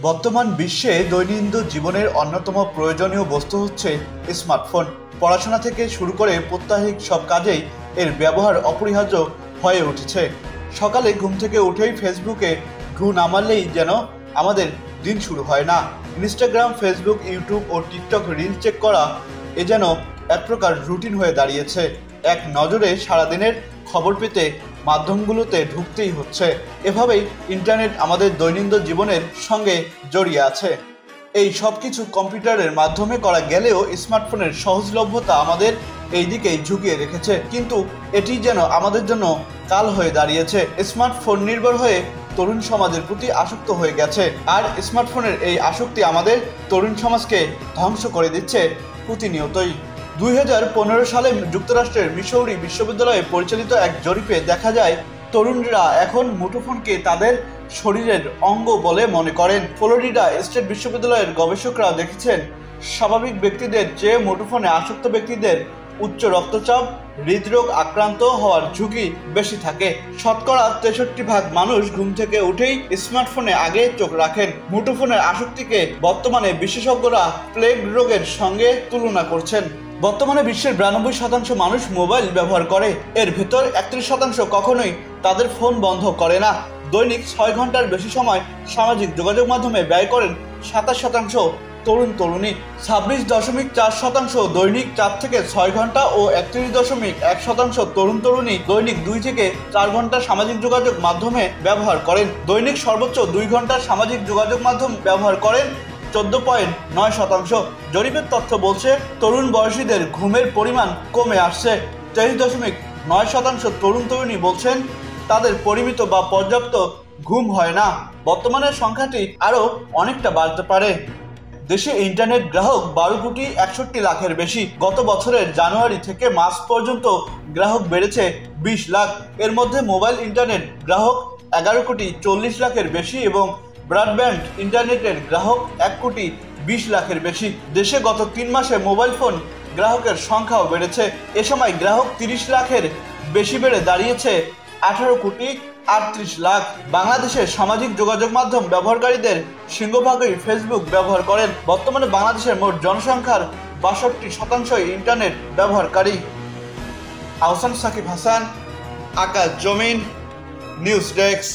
বর্তমান বিশ্বে দৈনন্দিন জীবনের অন্যতম প্রয়োজনীয় বস্তু হচ্ছে স্মার্টফোন। পড়াশোনা থেকে শুরু করে প্রত্যাহিক সব কাজেই এর ব্যবহার অপরিহার্য হয়ে উঠেছে। সকালে ঘুম থেকে উঠেই ফেসবুকে ঢু না মারলেই যেন আমাদের দিন শুরু হয় না। ইনস্টাগ্রাম, ফেসবুক, ইউটিউব ও টিকটক রিল চেক করা এ যেন এক প্রকার রুটিন হয়ে দাঁড়িয়েছে। এক নজরে সারাদিনের খবর পেতে মাধ্যমগুলোতে ঢুকতেই হচ্ছে। এভাবেই ইন্টারনেট আমাদের দৈনন্দিন জীবনের সঙ্গে জড়িয়ে আছে। এই সব কিছু কম্পিউটারের মাধ্যমে করা গেলেও স্মার্টফোনের সহজলভ্যতা আমাদের এই দিকেই ঝুঁকিয়ে রেখেছে, কিন্তু এটি যেন আমাদের জন্য কাল হয়ে দাঁড়িয়েছে। স্মার্টফোন নির্ভর হয়ে তরুণ সমাজের প্রতি আসক্ত হয়ে গেছে, আর স্মার্টফোনের এই আসক্তি আমাদের তরুণ সমাজকে ধ্বংস করে দিচ্ছে প্রতিনিয়তই। 2015 সালে যুক্তরাষ্ট্রের মিসৌরি বিশ্ববিদ্যালয়ে পরিচালিত এক জরিপে দেখা যায়, তরুণরা এখন মুঠোফোনকে তাদের শরীরের অঙ্গ বলে মনে করেন। ফ্লোরিডা স্টেট বিশ্ববিদ্যালয়ের গবেষকরা দেখেছেন, স্বাভাবিক ব্যক্তিদের চেয়ে মুঠোফোনে আসক্ত ব্যক্তিদের উচ্চ রক্তচাপ, হৃদরোগ আক্রান্ত হওয়ার ঝুঁকি বেশি থাকে। শতকরা 63% মানুষ ঘুম থেকে উঠেই স্মার্টফোনে আগে চোখ রাখেন। মুঠোফোনের আসক্তিকে বর্তমানে বিশেষজ্ঞরা প্লেগ রোগের সঙ্গে তুলনা করছেন। বর্তমানে বিশ্বের 92% মানুষ মোবাইল ব্যবহার করে, এর ভেতর 31% কখনোই তাদের ফোন বন্ধ করে না। দৈনিক 6 ঘন্টার বেশি সময় সামাজিক যোগাযোগ মাধ্যমে ব্যয় করেন 27% তরুণ-তরুণী। 26.4% দৈনিক 4 থেকে 6 ঘন্টা ও 31.1% তরুণ-তরুণী দৈনিক 2 থেকে 4 ঘন্টা সামাজিক যোগাযোগ মাধ্যমে ব্যবহার করেন। দৈনিক সর্বোচ্চ 2 ঘন্টা সামাজিক যোগাযোগ মাধ্যম ব্যবহার করেন 14.9%। জরিপের তথ্য বলছে, তরুণ বয়সীদের ঘুমের পরিমাণ কমে আসছে। 23.9% তরুণ-তরুণী বলছেন তাদের পরিমিত বা পর্যাপ্ত ঘুম হয় না। বর্তমানের সংখ্যাটি আরও অনেকটা বাড়তে পারে। দেশে ইন্টারনেট গ্রাহক 12.61 লাখের বেশি। গত বছরের জানুয়ারি থেকে মার্চ পর্যন্ত গ্রাহক বেড়েছে 20 লাখ। এর মধ্যে মোবাইল ইন্টারনেট গ্রাহক 11.40 লাখের বেশি এবং ব্রডব্যান্ড ইন্টারনেটের গ্রাহক 1.20 লাখের বেশি। দেশে গত 3 মাসে মোবাইল ফোন গ্রাহকের সংখ্যাও বেড়েছে। এ সময় গ্রাহক 30 লাখের বেশি বেড়ে দাঁড়িয়েছে 18.38 লাখ। বাংলাদেশের সামাজিক যোগাযোগ মাধ্যম ব্যবহারকারীদের সিংহভাগই ফেসবুক ব্যবহার করেন। বর্তমানে বাংলাদেশের মোট জনসংখ্যার 62% ইন্টারনেট ব্যবহারকারী। আহসান সাকিব হাসান, আকাশ জমিন, নিউজ ডেস্ক।